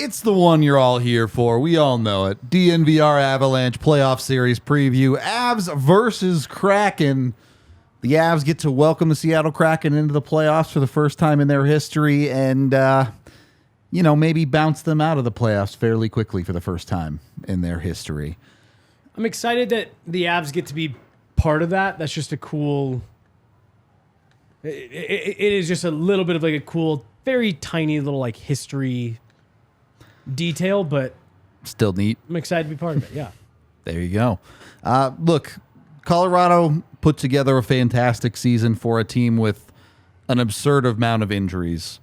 It's the one you're all here for. We all know it. DNVR Avalanche playoff series preview. Avs versus Kraken. The Avs get to welcome the Seattle Kraken into the playoffs for the first time in their history and, maybe bounce them out of the playoffs fairly quickly for the first time in their history. I'm excited that the Avs get to be part of that. That's just a cool... It is just a little bit of like a cool, very tiny little like history detail, but still neat. I'm excited to be part of it. Yeah. There you go. Look, Colorado put together a fantastic season for a team with an absurd amount of injuries.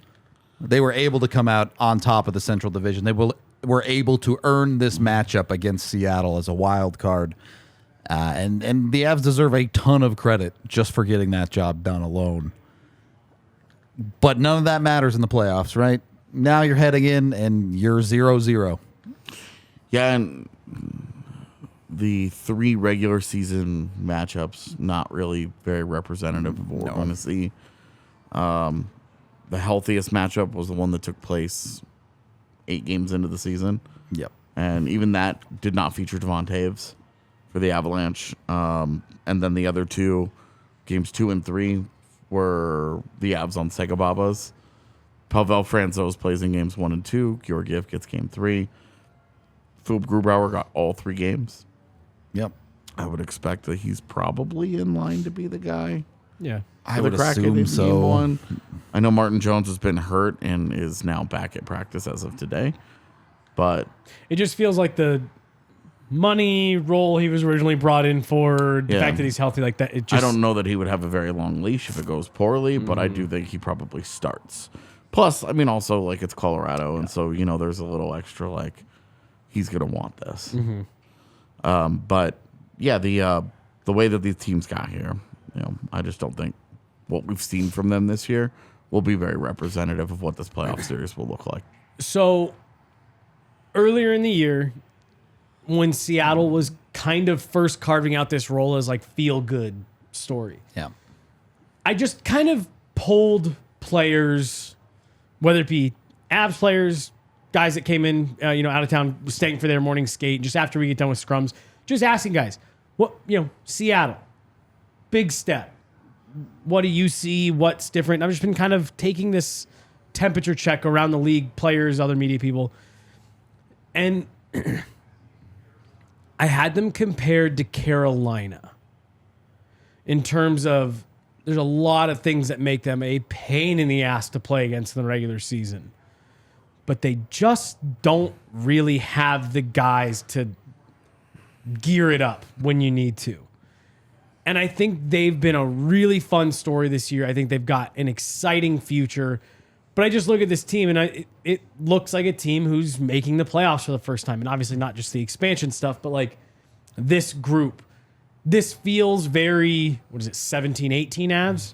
They were able to come out on top of the Central Division. They were able to earn this matchup against Seattle as a wild card. And the Avs deserve a ton of credit just for getting that job done alone. But none of that matters in the playoffs, right? Now you're heading in and you're 0-0. Yeah, and the 3 regular season matchups, not really very representative of what we're going to see. The healthiest matchup was the one that took place 8 games into the season. Yep. And even that did not feature Devon Taves for the Avalanche. And then the other 2, games 2 and 3, were the Avs on Sega Babas. Pavel Francouz plays in games 1 and 2. Georgiev gets game 3. Philip Grubauer got all 3 games. Yep. I would expect that he's probably in line to be the guy. Yeah. I would assume so. I know Martin Jones has been hurt and is now back at practice as of today. But it just feels like the money role he was originally brought in for, the fact that he's healthy like that. I don't know that he would have a very long leash if it goes poorly, but I do think he probably starts. Plus, I mean, also, like, it's Colorado, and so, there's a little extra, like, he's going to want this. But, yeah, the way that these teams got here, I just don't think what we've seen from them this year will be very representative of what this playoff series will look like. So, earlier in the year, when Seattle was kind of first carving out this role as like feel-good story. Yeah. I just kind of polled players, whether it be Avs players, guys that came in, out of town, staying for their morning skate, just after we get done with scrums, just asking guys, Seattle, big step. What do you see? What's different? I've just been kind of taking this temperature check around the league, players, other media people, and I had them compared to Carolina in terms of there's a lot of things that make them a pain in the ass to play against in the regular season. But they just don't really have the guys to gear it up when you need to. And I think they've been a really fun story this year. I think they've got an exciting future. But I just look at this team, and it looks like a team who's making the playoffs for the first time. And obviously not just the expansion stuff, but like this group. This feels very, 17, 18 Avs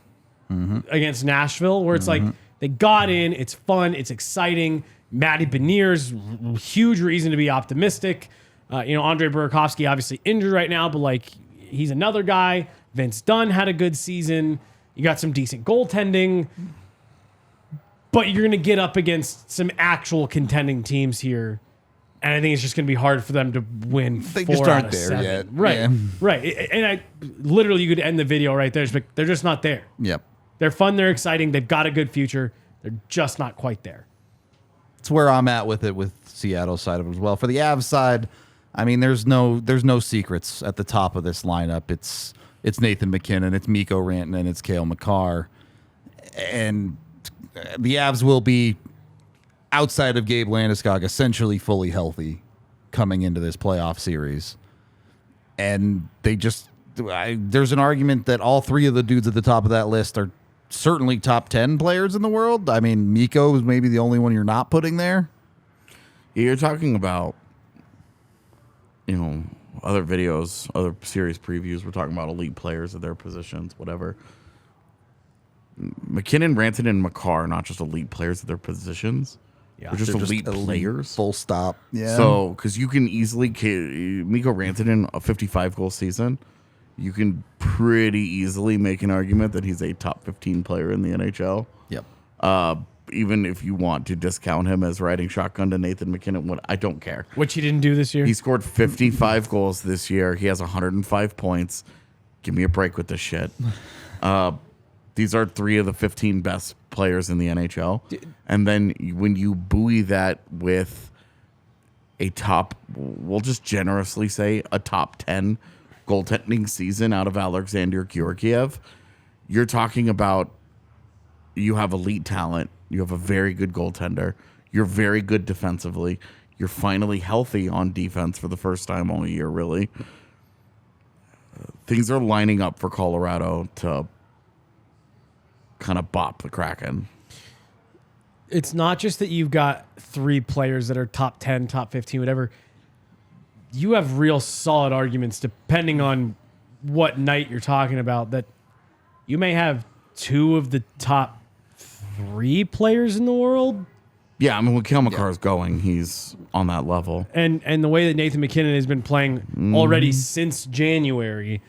against Nashville, where it's like they got in, it's fun, it's exciting. Matty Beniers, huge reason to be optimistic. Andre Burakovsky obviously injured right now, but like he's another guy. Vince Dunn had a good season. You got some decent goaltending. But you're going to get up against some actual contending teams here. And I think it's just going to be hard for them to win. They just aren't there 7. yet. Right. Yeah. Right. And literally, you could end the video right there. But they're just not there. Yep. They're fun. They're exciting. They've got a good future. They're just not quite there. It's where I'm at with it with Seattle's side of it as well. For the Avs side, I mean, there's no secrets at the top of this lineup. It's Nathan MacKinnon. It's Mikko Rantanen. It's Cale Makar. And the Avs will be, outside of Gabe Landeskog, essentially fully healthy coming into this playoff series. And there's an argument that all 3 of the dudes at the top of that list are certainly top 10 players in the world. I mean, Mikko is maybe the only one you're not putting there. You're talking about, other videos, other series previews. We're talking about elite players at their positions, whatever. MacKinnon, Rantanen, and Makar are not just elite players at their positions. Yeah, they're just elite players. Full stop. Yeah. So, because you can easily, Mikko Rantanen, a 55-goal season, you can pretty easily make an argument that he's a top 15 player in the NHL. Yep. even if you want to discount him as riding shotgun to Nathan MacKinnon, I don't care. Which he didn't do this year. He scored 55 goals this year. He has 105 points. Give me a break with this shit. These are 3 of the 15 best players in the NHL. And then when you buoy that with a top, we'll just generously say a top 10 goaltending season out of Alexander Georgiev, you're talking about you have elite talent. You have a very good goaltender. You're very good defensively. You're finally healthy on defense for the first time all year, really. Things are lining up for Colorado to kind of bop the Kraken. It's not just that you've got 3 players that are top 10, top 15, whatever. You have real solid arguments depending on what night you're talking about that you may have 2 of the top 3 players in the world. Yeah, I mean, when Cale Makar is going, he's on that level. And the way that Nathan MacKinnon has been playing already since January,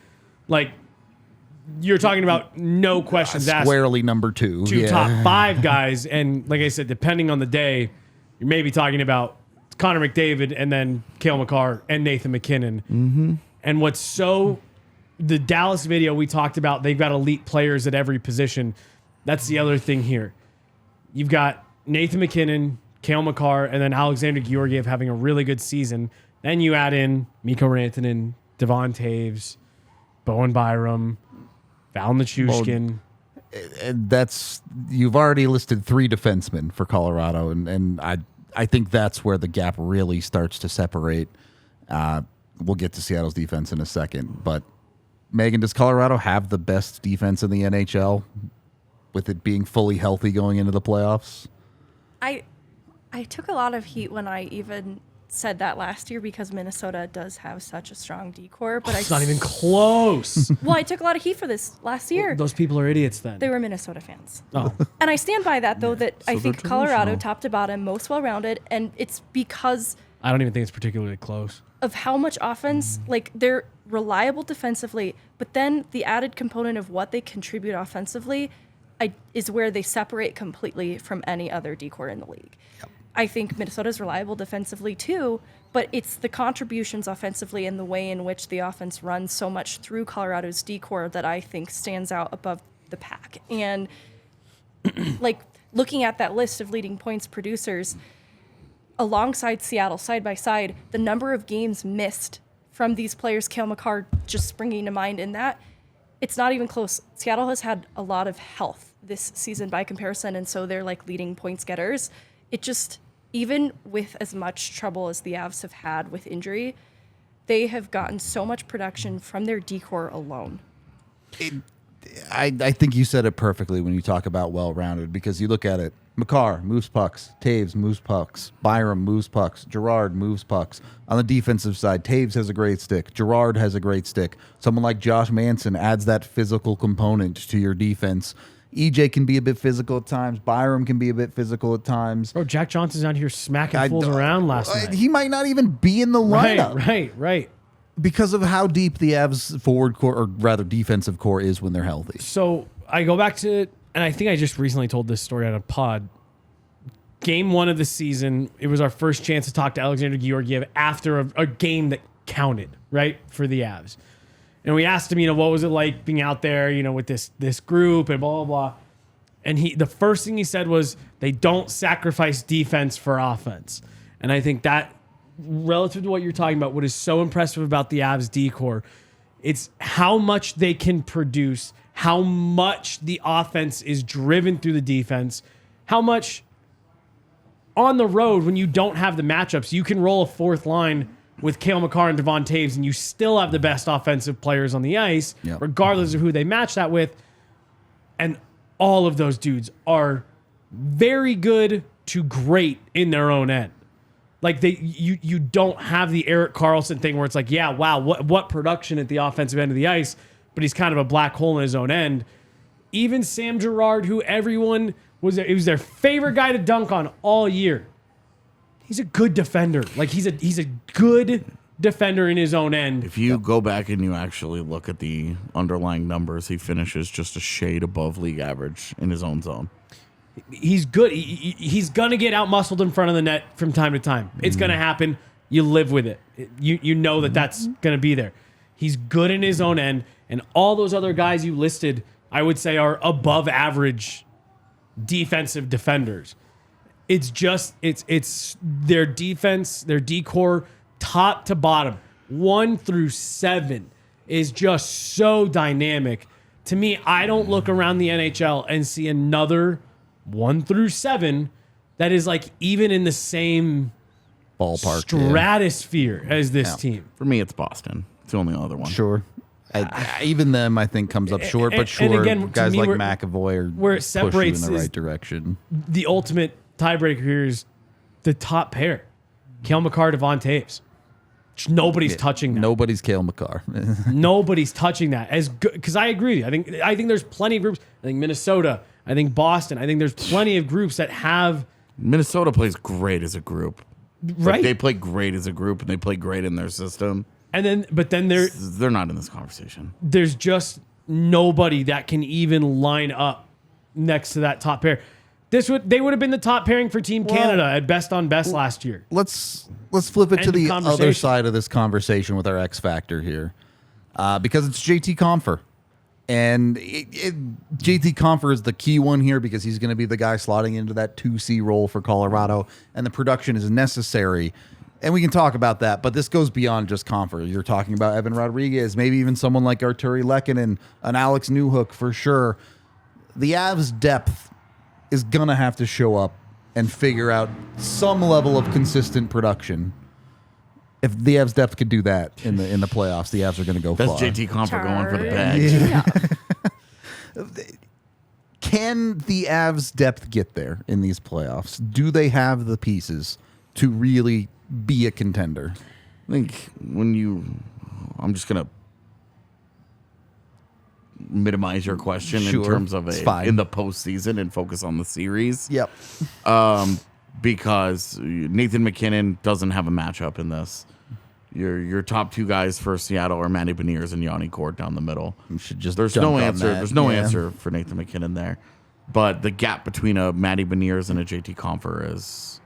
like, you're talking about no questions asked. Squarely number 2. 2 top 5 guys. And like I said, depending on the day, you're maybe talking about Connor McDavid and then Cale Makar and Nathan MacKinnon. Mm-hmm. And what's so... The Dallas video we talked about, they've got elite players at every position. That's the other thing here. You've got Nathan MacKinnon, Cale Makar, and then Alexander Georgiev having a really good season. Then you add in Mikko Rantanen, Devon Taves, Bowen Byram, Val Nichushkin. That's you've already listed 3 defensemen for Colorado, and I think that's where the gap really starts to separate. We'll get to Seattle's defense in a second, but Megan, does Colorado have the best defense in the NHL with it being fully healthy going into the playoffs? I took a lot of heat when I even said that last year because Minnesota does have such a strong D-core, but It's not even close. Well, I took a lot of heat for this last year. Those people are idiots then. They were Minnesota fans. Oh. And I stand by that, though, that I think they're Colorado, delusional. top to bottom, most well-rounded, and it's because I don't even think it's particularly close. of how much offense, like, they're reliable defensively, but then the added component of what they contribute offensively is where they separate completely from any other D-core in the league. Yep. I think Minnesota's reliable defensively too, but it's the contributions offensively and the way in which the offense runs so much through Colorado's D-core that I think stands out above the pack. And like looking at that list of leading points producers alongside Seattle side by side, the number of games missed from these players, Cale Makar just springing to mind in that, it's not even close. Seattle has had a lot of health this season by comparison, and so they're like leading points getters. It just, even with as much trouble as the Avs have had with injury, they have gotten so much production from their D-core alone. I think you said it perfectly when you talk about well-rounded, because you look at it. Makar moves pucks. Taves moves pucks. Byram moves pucks. Girard moves pucks. On the defensive side, Taves has a great stick. Girard has a great stick. Someone like Josh Manson adds that physical component to your defense. EJ can be a bit physical at times. Byram can be a bit physical at times. Bro, Jack Johnson's out here smacking fools around last night. He might not even be in the lineup. Right. Because of how deep the Avs forward core, or rather defensive core, is when they're healthy. So I go back to, and I think I just recently told this story on a pod. Game 1 of the season, it was our first chance to talk to Alexander Georgiev after a game that counted, right, for the Avs. And we asked him, what was it like being out there, with this group and blah, blah, blah. And the first thing he said was, they don't sacrifice defense for offense. And I think that, relative to what you're talking about, what is so impressive about the Avs D-core, it's how much they can produce, how much the offense is driven through the defense, how much on the road when you don't have the matchups, you can roll a fourth line with Cale Makar and Devon Taves, and you still have the best offensive players on the ice, regardless of who they match that with. And all of those dudes are very good to great in their own end. Like you don't have the Erik Karlsson thing where it's like, yeah, wow, what production at the offensive end of the ice, but he's kind of a black hole in his own end. Even Sam Girard, who everyone it was their favorite guy to dunk on all year. He's a good defender. Like he's a good defender in his own end. If you go back and you actually look at the underlying numbers, he finishes just a shade above league average in his own zone. He's good. He's gonna get out muscled in front of the net from time to time. It's gonna happen. You live with it. You know that's gonna be there. He's good in his own end, and all those other guys you listed, I would say, are above average defensive defenders. It's just it's their defense, their D-core, top to bottom, 1 through 7 is just so dynamic. To me, I don't look around the NHL and see another 1 through 7 that is like even in the same Ballpark. stratosphere as this team. For me, it's Boston. It's the only other one. Sure. Even them, I think, comes up short. But sure, and again, to guys me, like where McAvoy it push you in separates the is right direction. The ultimate tiebreaker here is the top pair, Cale Makar, Devon Taves. Nobody's touching that. Nobody's Cale Makar. Nobody's touching that as good because I agree with you. I think there's plenty of groups. I think Minnesota. I think Boston. I think there's plenty of groups that have. Minnesota plays great as a group. Right. Like, they play great as a group, and they play great in their system. But then They're not in this conversation. there's just nobody that can even line up next to that top pair. They would have been the top pairing for Team Canada at best on best last year. Let's flip it End to of the conversation. other side of this conversation with our X factor here, because it's JT Compher, and JT Compher is the key one here because he's going to be the guy slotting into that 2C role for Colorado, and the production is necessary. And we can talk about that, but this goes beyond just Compher. You're talking about Evan Rodriguez, maybe even someone like Arturi Lehkonen, an Alex Newhook for sure. The Avs' depth is going to have to show up and figure out some level of consistent production. If the Avs' depth could do that in the playoffs, the Avs are going to go That's far. JT Compher going for the bag. Can the Avs' depth get there in these playoffs? Do they have the pieces to really be a contender? I think I'm just going to minimize your question in Sure, terms of it's fine. in the postseason and focus on the series. Yep. Because Nathan MacKinnon doesn't have a matchup in this. Your top two guys for Seattle are Matty Beniers and Yanni Gourde down the middle. You should just There's dunk no on answer. that. There's no Yeah. answer for Nathan MacKinnon there. But the gap between a Matty Beniers and a JT Compher is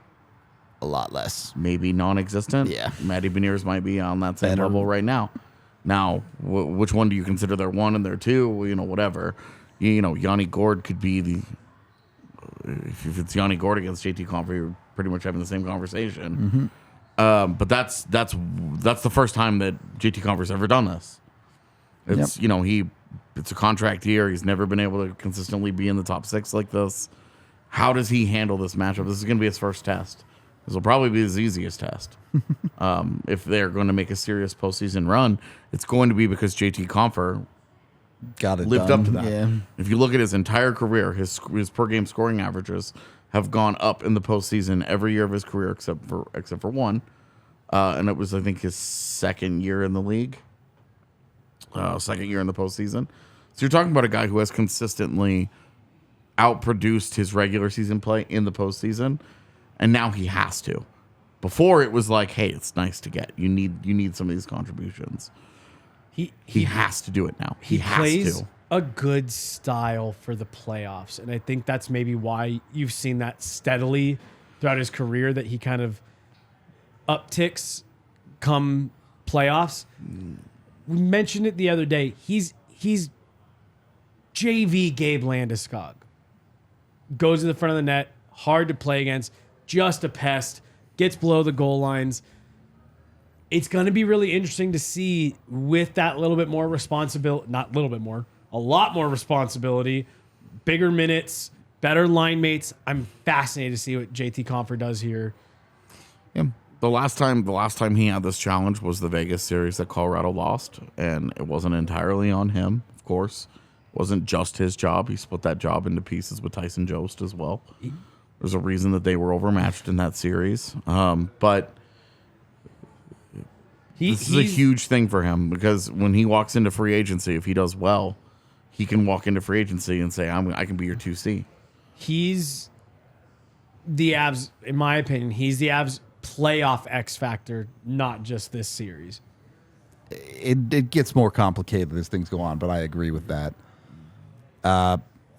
A lot less. maybe non-existent. Yeah. Matty Beniers might be on that same Better. level right now. Now, which one do you consider their one and their two? Well, whatever. Yanni Gourde could be the. If it's Yanni Gourde against JT Compher, you're pretty much having the same conversation. But that's the first time that JT Compher's ever done this. It's it's a contract year. He's never been able to consistently be in the top 6 like this. How does he handle this matchup? This is going to be his first test. This will probably be his easiest test. If they're going to make a serious postseason run, it's going to be because JT Compher Got it. lived done. up to that. Yeah. If you look at his entire career, his per game scoring averages have gone up in the postseason every year of his career except for one, and it was I think his second year in the league, second year in the postseason. So you're talking about a guy who has consistently outproduced his regular season play in the postseason, and now he has to. Before it was like, hey, it's nice to get. You need some of these contributions. He has to do it now. He has plays to. a good style for the playoffs, and I think that's maybe why you've seen that steadily throughout his career, that he kind of upticks come playoffs. We mentioned it the other day. He's JV Gabe Landeskog. Goes to the front of the net, hard to play against, just a pest, gets below the goal lines. It's going to be really interesting to see with that little bit more responsibility, not a little bit more, a lot more responsibility, bigger minutes, better line mates. I'm fascinated to see what JT Compher does here. Yeah. The last time he had this challenge was the Vegas series that Colorado lost, and it wasn't entirely on him, of course. It wasn't just his job. He split that job into pieces with Tyson Jost as well. There's a reason that they were overmatched in that series. But this is a huge thing for him because when he walks into free agency, if he does well, he can walk into free agency and say, I can be your 2C. He's the Avs, in my opinion, he's the Avs playoff X factor, not just this series. It gets more complicated as things go on, but I agree with that.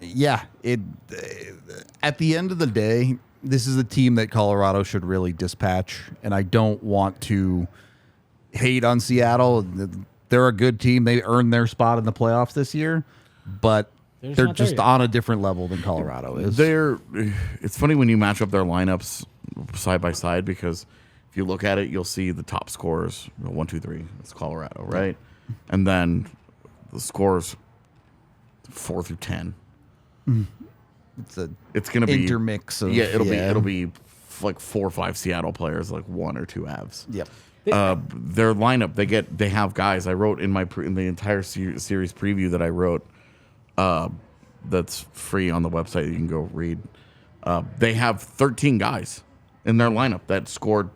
Yeah, at the end of the day, this is a team that Colorado should really dispatch, and I don't want to hate on Seattle. They're a good team. They earned their spot in the playoffs this year, but they're not there just yet. on a different level than Colorado is. It's funny when you match up their lineups side by side, because if you look at it, you'll see the top scorers 1, 2, 3. It's Colorado, right? And then the scores 4 through 10. It's gonna be intermix of it'll be like 4 or 5 Seattle players, like 1 or 2 Avs. Yep. Their lineup, they have guys. I wrote in in the entire series preview that I wrote, that's free on the website. You can go read. They have 13 guys in their lineup that scored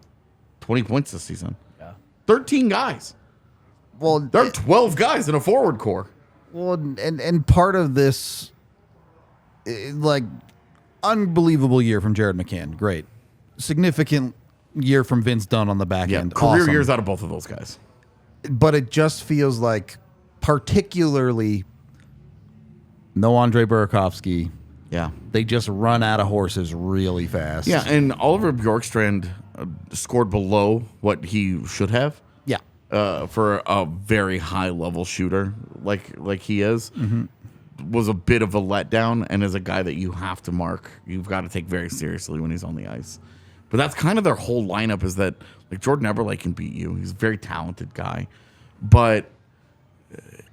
20 points this season. Yeah. 13 guys. Well, There are 12 guys in a forward core. well, and part of this, like, unbelievable year from Jared McCann. Great, significant year from Vince Dunn on the back Yeah, end. career Awesome. years out of both of those guys. But it just feels like, particularly, no Andre Burakovsky. Yeah. They just run out of horses really fast. Yeah, and Oliver Bjorkstrand scored below what he should have. Yeah. For a very high level shooter like he is, was a bit of a letdown, and is a guy that you have to mark. You've got to take very seriously when he's on the ice. But that's kind of their whole lineup, is that, like, Jordan Eberle can beat you. He's a very talented guy, but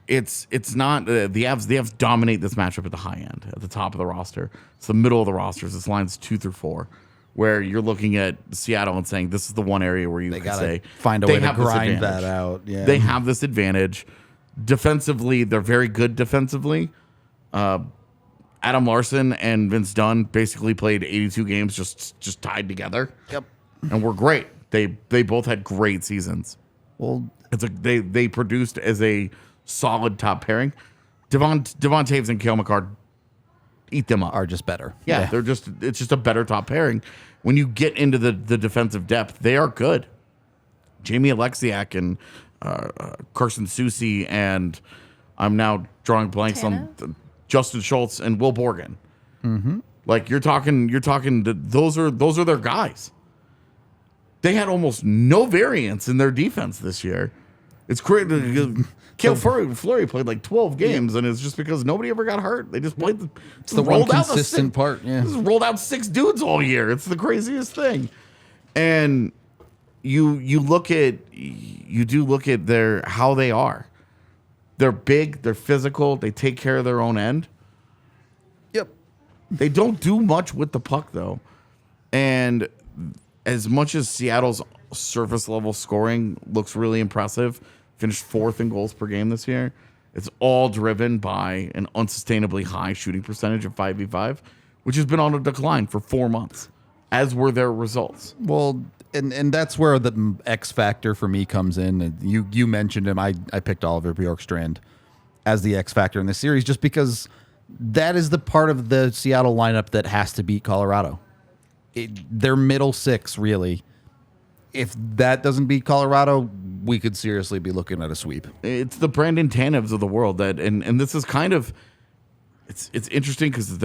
it's not the Avs dominate this matchup at the high end, at the top of the roster. It's the middle of the rosters. It's lines 2 through 4. Where you're looking at Seattle and saying, this is the one area where you can Gotta say find a they way to have this grind advantage. that out. Yeah. They have this advantage. Defensively, they're very good defensively. Adam Larson and Vince Dunn basically played 82 games just tied together. Yep. And were great. They both had great seasons. Well, They produced as a solid top pairing. Devon Taves and Cale Makar eat them up. are just better. Yeah, it's just a better top pairing. When you get into the defensive depth, they are good. Jamie Alexiak and Carson Soucy, and I'm now drawing blanks on Justin Schultz and Will Borgen. Mm-hmm. Like, you're talking. Those are their guys. They had almost no variance in their defense this year. It's crazy. Cale Fleury played like 12 games, and it's just because nobody ever got hurt. They just played It's the one consistent part. Yeah. just rolled out 6 dudes all year. It's the craziest thing. And you do look at how they are. They're big, they're physical, they take care of their own end. Yep. They don't do much with the puck, though. And as much as Seattle's surface level scoring looks really impressive, finished 4th in goals per game this year, it's all driven by an unsustainably high shooting percentage of 5v5, which has been on a decline for 4 months, as were their results. Well, and that's where the X factor for me comes in. And you mentioned him. I picked Oliver Bjorkstrand as the X factor in this series, just because that is the part of the Seattle lineup that has to beat Colorado. Their middle 6, really. If that doesn't beat Colorado, we could seriously be looking at a sweep. It's the Brandon Tanevs of the world that, and this is kind of, it's interesting because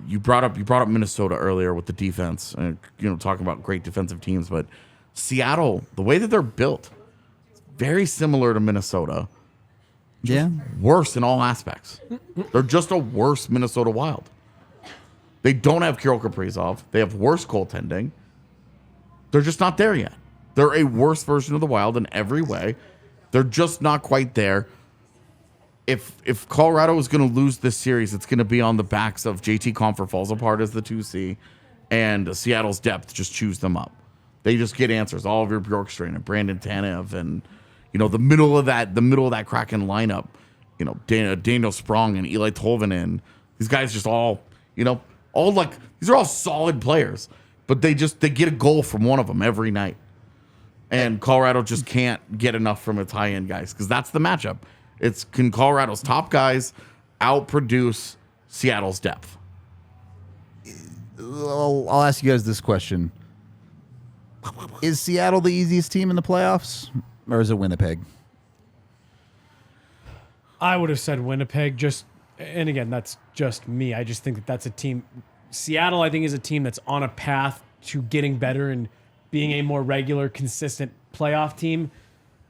you brought up Minnesota earlier with the defense, and talking about great defensive teams, but Seattle, the way that they're built, is very similar to Minnesota. Yeah. Worse in all aspects. They're just a worse Minnesota Wild. They don't have Kirill Kaprizov. They have worse goaltending. They're just not there yet. They're a worse version of the Wild in every way. They're just not quite there. If Colorado is going to lose this series, it's going to be on the backs of JT Compher falls apart as the 2C, and Seattle's depth just chews them up. They just get answers. Oliver Bjorkstrand and Brandon Tanev, and the middle of that Kraken lineup. Daniel Sprong and Eli Tolvanen. These guys just all like, these are all solid players, but they get a goal from one of them every night. And Colorado just can't get enough from its high-end guys, because that's the matchup. Can Colorado's top guys outproduce Seattle's depth? I'll ask you guys this question. Is Seattle the easiest team in the playoffs, or is it Winnipeg? I would have said Winnipeg. Just and again, that's just me. I just think that that's a team. Seattle, I think, is a team that's on a path to getting better and being a more regular, consistent playoff team.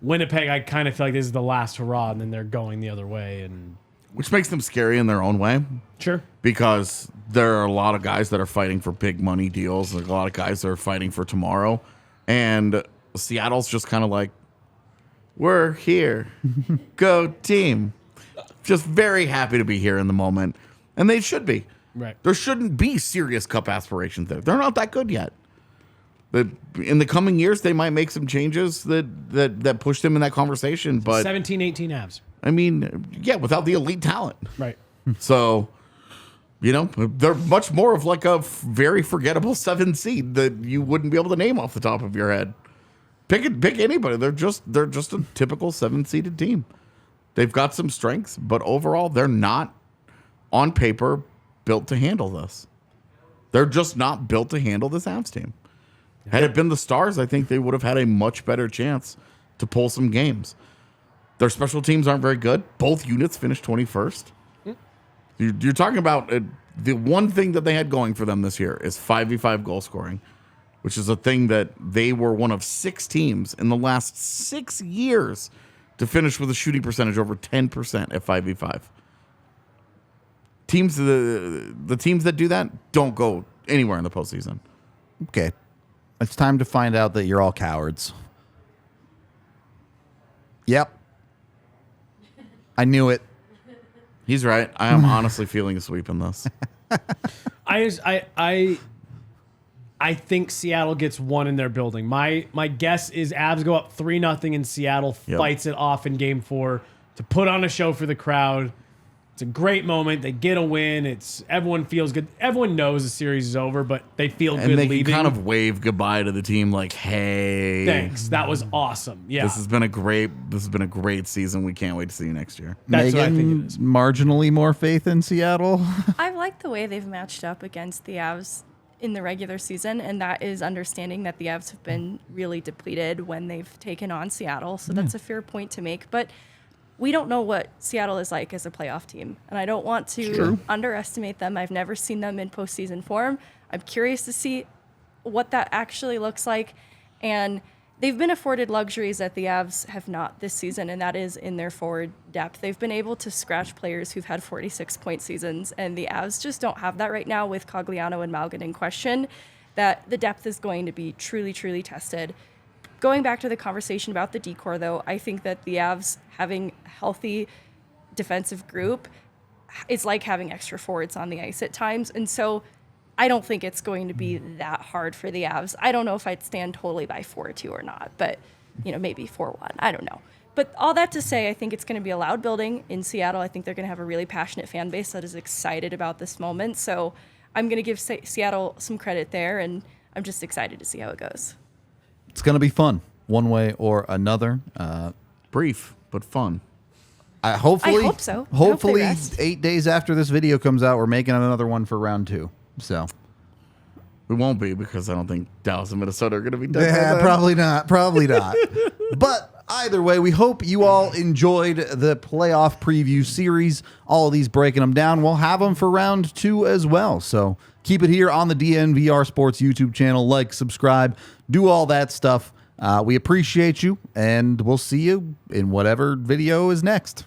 Winnipeg, I kind of feel like this is the last hurrah, and then they're going the other way. And Which makes them scary in their own way. sure, Because there are a lot of guys that are fighting for big money deals. There's a lot of guys that are fighting for tomorrow. And Seattle's just kind of like, we're here. Go team. Just very happy to be here in the moment. And they should be. right. There shouldn't be serious cup aspirations there. They're not that good yet. But in the coming years, they might make some changes that push them in that conversation. But 17, 18 Avs. I mean, yeah, without the elite talent. Right. So, you know, they're much more of like a very forgettable 7 seed that you wouldn't be able to name off the top of your head. Pick anybody. They're just a typical 7-seeded team. They've got some strengths, but overall, they're not on paper built to handle this. They're just not built to handle this Avs team. Had it been the Stars, I think they would have had a much better chance to pull some games. Their special teams aren't very good. Both units finished 21st. You're talking about the one thing that they had going for them this year is 5v5 goal scoring, which is a thing that they were one of 6 teams in the last 6 years to finish with a shooting percentage over 10% at 5v5. Teams, the teams that do that don't go anywhere in the postseason. Okay. It's time to find out that you're all cowards. Yep. I knew it. He's right. I am honestly feeling a sweep in this. I think Seattle gets one in their building. My guess is Avs go up 3-0 and Seattle fights it off in Game 4 to put on a show for the crowd. It's a great moment. They get a win. Everyone feels good. Everyone knows the series is over, but they feel good And they leaving. can kind of wave goodbye to the team like, hey. Thanks. That was awesome. Yeah. This has been a great season. We can't wait to see you next year. That's what I think Megan, it is. marginally more faith in Seattle. I like the way they've matched up against the Avs in the regular season, and that is understanding that the Avs have been really depleted when they've taken on Seattle. So that's a fair point to make. But we don't know what Seattle is like as a playoff team, and I don't want to underestimate them. I've never seen them in postseason form. I'm curious to see what that actually looks like, and they've been afforded luxuries that the Avs have not this season, and that is in their forward depth. They've been able to scratch players who've had 46-point seasons, and the Avs just don't have that right now with Cogliano and Malgin in question, that the depth is going to be truly, truly tested. Going back to the conversation about the decor, though, I think that the Avs having a healthy defensive group is like having extra forwards on the ice at times. And so I don't think it's going to be that hard for the Avs. I don't know if I'd stand totally by 4-2 or not, but maybe 4-1. I don't know. But all that to say, I think it's going to be a loud building in Seattle. I think they're going to have a really passionate fan base that is excited about this moment. So I'm going to give Seattle some credit there, and I'm just excited to see how it goes. It's going to be fun, one way or another. Brief, but fun. Hopefully, I hope so. I hope they Hopefully, rest. 8 days after this video comes out, we're making another one for round 2. So, We won't be because I don't think Dallas and Minnesota are going to be done. by yeah, then. probably not. Probably not. But either way, we hope you all enjoyed the playoff preview series. All of these breaking them down. We'll have them for round 2 as well. So keep it here on the DNVR Sports YouTube channel. Like, subscribe, do all that stuff. We appreciate you, and we'll see you in whatever video is next.